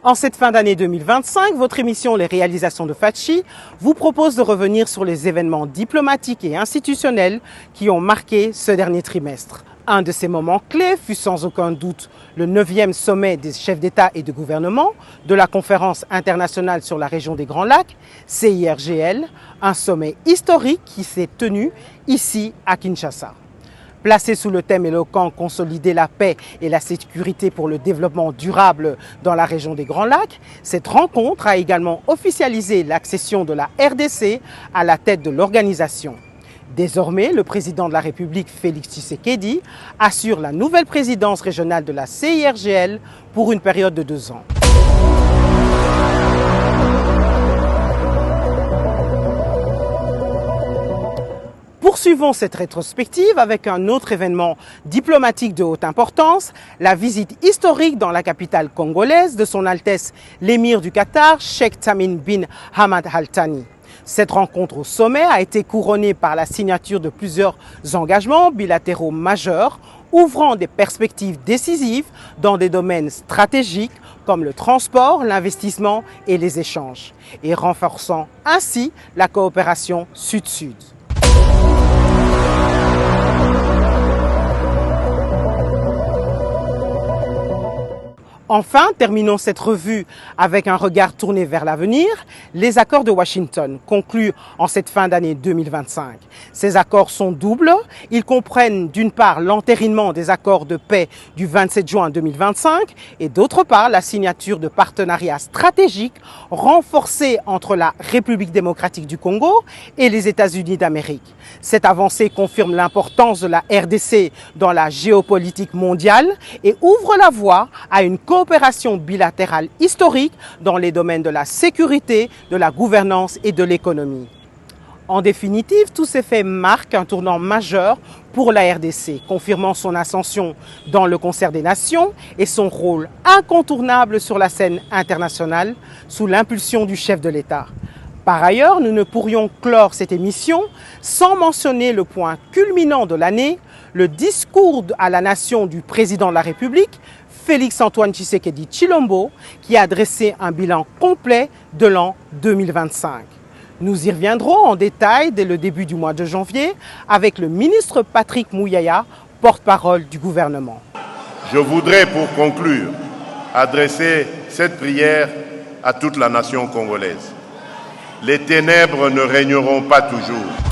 En cette fin d'année 2025, votre émission Les réalisations de Fatchi vous propose de revenir sur les événements diplomatiques et institutionnels qui ont marqué ce dernier trimestre. Un de ces moments clés fut sans aucun doute le 9e sommet des chefs d'État et de gouvernement de la Conférence internationale sur la région des Grands Lacs, CIRGL, un sommet historique qui s'est tenu ici à Kinshasa. Placé sous le thème éloquent « Consolider la paix et la sécurité pour le développement durable dans la région des Grands Lacs », cette rencontre a également officialisé l'accession de la RDC à la tête de l'organisation. Désormais, le président de la République, Félix Tshisekedi, assure la nouvelle présidence régionale de la CIRGL pour une période de 2 ans. Poursuivons cette rétrospective avec un autre événement diplomatique de haute importance, la visite historique dans la capitale congolaise de son Altesse l'émir du Qatar, Cheikh Tamim bin Hamad Al Thani. Cette rencontre au sommet a été couronnée par la signature de plusieurs engagements bilatéraux majeurs, ouvrant des perspectives décisives dans des domaines stratégiques comme le transport, l'investissement et les échanges, et renforçant ainsi la coopération sud-sud. Enfin, terminons cette revue avec un regard tourné vers l'avenir, les accords de Washington conclus en cette fin d'année 2025. Ces accords sont doubles. Ils comprennent d'une part l'entérinement des accords de paix du 27 juin 2025 et d'autre part la signature de partenariats stratégiques renforcés entre la République démocratique du Congo et les États-Unis d'Amérique. Cette avancée confirme l'importance de la RDC dans la géopolitique mondiale et ouvre la voie à une coopération bilatérale historique dans les domaines de la sécurité, de la gouvernance et de l'économie. En définitive, tous ces faits marquent un tournant majeur pour la RDC, confirmant son ascension dans le concert des nations et son rôle incontournable sur la scène internationale sous l'impulsion du chef de l'État. Par ailleurs, nous ne pourrions clore cette émission sans mentionner le point culminant de l'année, le discours à la nation du président de la République, Félix-Antoine Tshisekedi Tshilombo, qui a dressé un bilan complet de l'an 2025. Nous y reviendrons en détail dès le début du mois de janvier avec le ministre Patrick Mouyaya, porte-parole du gouvernement. Je voudrais pour conclure adresser cette prière à toute la nation congolaise. Les ténèbres ne régneront pas toujours.